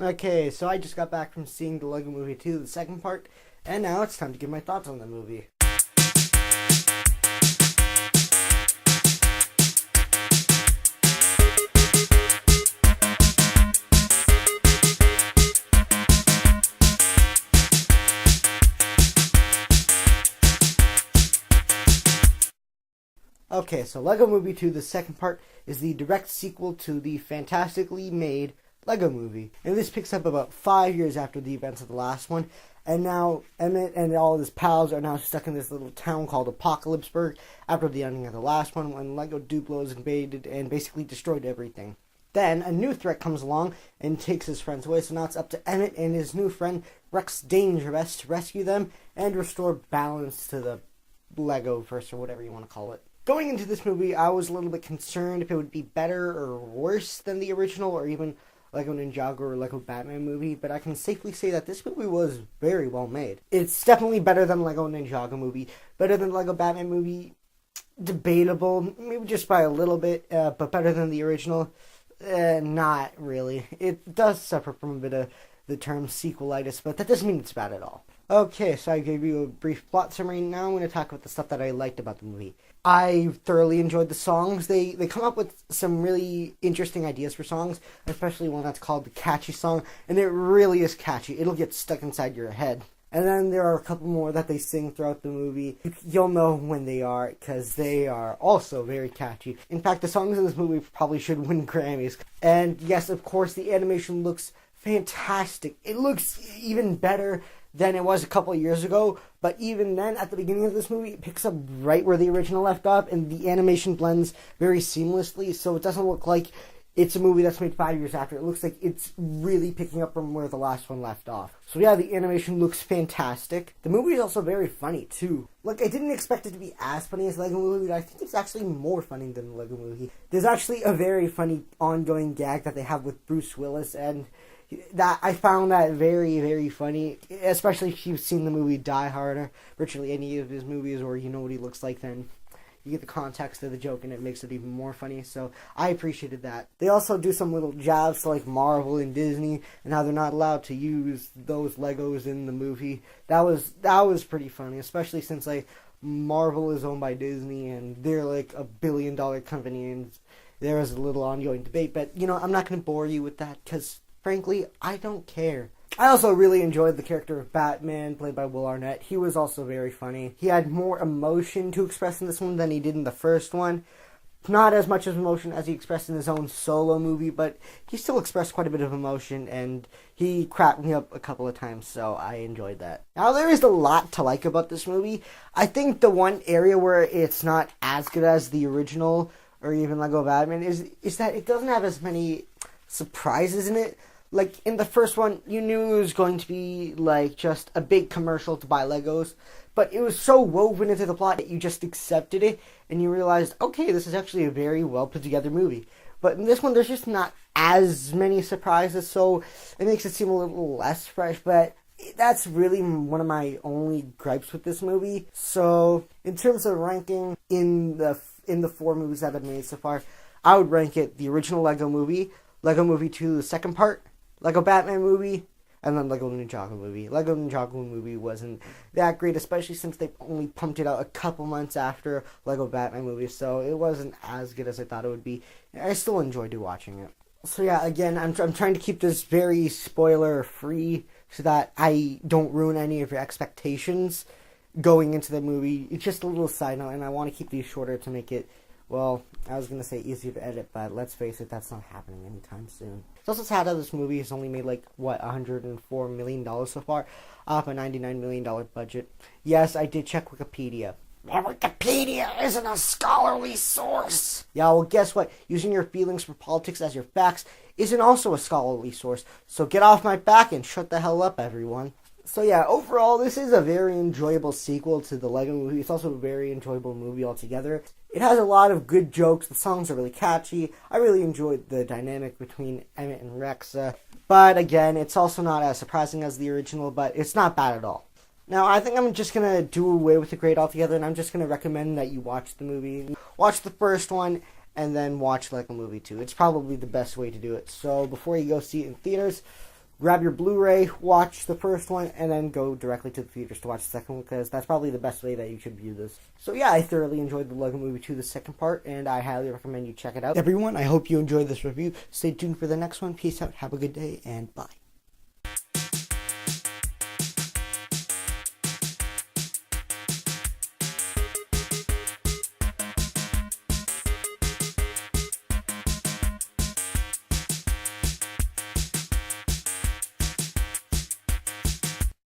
Okay, so I just got back from seeing the Lego Movie 2, the second part, and now it's time to give my thoughts on the movie. Okay, so Lego Movie 2, the second part, is the direct sequel to the fantastically made Lego Movie. And this picks up about 5 years after the events of the last one. And now Emmett and all of his pals are now stuck in this little town called Apocalypseburg after the ending of the last one, when Lego Duplo's invaded and basically destroyed everything. Then a new threat comes along and takes his friends away, so now it's up to Emmett and his new friend Rex Dangerous to rescue them and restore balance to the Lego verse, or whatever you want to call it. Going into this movie, I was a little bit concerned if it would be better or worse than the original, or even Lego Ninjago or Lego Batman movie, but I can safely say that this movie was very well made. It's definitely better than Lego Ninjago movie, better than Lego Batman movie, debatable, maybe just by a little bit, but better than the original, not really. It does suffer from a bit of the term sequelitis, but that doesn't mean it's bad at all. Okay, so I gave you a brief plot summary. Now I'm going to talk about the stuff that I liked about the movie. I thoroughly enjoyed the songs. They come up with some really interesting ideas for songs, especially one that's called the Catchy Song, and it really is catchy. It'll get stuck inside your head. And then there are a couple more that they sing throughout the movie. You'll know when they are, because they are also very catchy. In fact, the songs in this movie probably should win Grammys. And yes, of course, the animation looks fantastic. It looks even better than it was a couple of years ago, but even then, at the beginning of this movie, it picks up right where the original left off, and the animation blends very seamlessly, so it doesn't look like it's a movie that's made 5 years after. It looks like it's really picking up from where the last one left off. So yeah, the animation looks fantastic. The movie is also very funny, too. Like, I didn't expect it to be as funny as Lego Movie, but I think it's actually more funny than the Lego Movie. There's actually a very funny ongoing gag that they have with Bruce Willis, and that I found that very, very funny, especially if you've seen the movie Die Hard or virtually any of his movies, or you know what he looks like, then you get the context of the joke and it makes it even more funny, so I appreciated that. They also do some little jabs to like Marvel and Disney and how they're not allowed to use those Legos in the movie. That was pretty funny, especially since like Marvel is owned by Disney and they're like $1 billion company, and there is a little ongoing debate, but you know, I'm not going to bore you with that because frankly, I don't care. I also really enjoyed the character of Batman, played by Will Arnett. He was also very funny. He had more emotion to express in this one than he did in the first one. Not as much of emotion as he expressed in his own solo movie, but he still expressed quite a bit of emotion, and he cracked me up a couple of times, so I enjoyed that. Now, there is a lot to like about this movie. I think the one area where it's not as good as the original, or even Lego Batman, is that it doesn't have as many surprises in it. Like, in the first one, you knew it was going to be, like, just a big commercial to buy Legos, but it was so woven into the plot that you just accepted it, and you realized, okay, this is actually a very well put together movie. But in this one, there's just not as many surprises, so it makes it seem a little less fresh, but that's really one of my only gripes with this movie. So, in terms of ranking in the 4 movies that I've made so far, I would rank it the original Lego Movie, Lego Movie 2, the second part, Lego Batman movie, and then Lego Ninjago movie. Lego Ninjago movie wasn't that great, especially since they only pumped it out a couple months after Lego Batman movie, so it wasn't as good as I thought it would be. I still enjoyed watching it. So yeah, again, I'm trying to keep this very spoiler-free so that I don't ruin any of your expectations going into the movie. It's just a little side note, and I want to keep these shorter to make it, well, I was going to say easier to edit, but let's face it, that's not happening anytime soon. It's also sad how this movie has only made, like, $104 million so far, off a $99 million budget. Yes, I did check Wikipedia. And Wikipedia isn't a scholarly source! Yeah, well, guess what? Using your feelings for politics as your facts isn't also a scholarly source, so get off my back and shut the hell up, everyone. So yeah, overall, this is a very enjoyable sequel to the Lego Movie. It's also a very enjoyable movie altogether. It has a lot of good jokes. The songs are really catchy. I really enjoyed the dynamic between Emmett and Rex. But again, it's also not as surprising as the original, but it's not bad at all. Now, I think I'm just going to do away with the grade altogether, and I'm just going to recommend that you watch the movie. Watch the first one, and then watch Lego Movie 2. It's probably the best way to do it. So before you go see it in theaters, grab your Blu-ray, watch the first one, and then go directly to the theaters to watch the second one, because that's probably the best way that you should view this. So yeah, I thoroughly enjoyed the Lego Movie 2, the second part, and I highly recommend you check it out. Everyone, I hope you enjoyed this review. Stay tuned for the next one. Peace out, have a good day, and bye.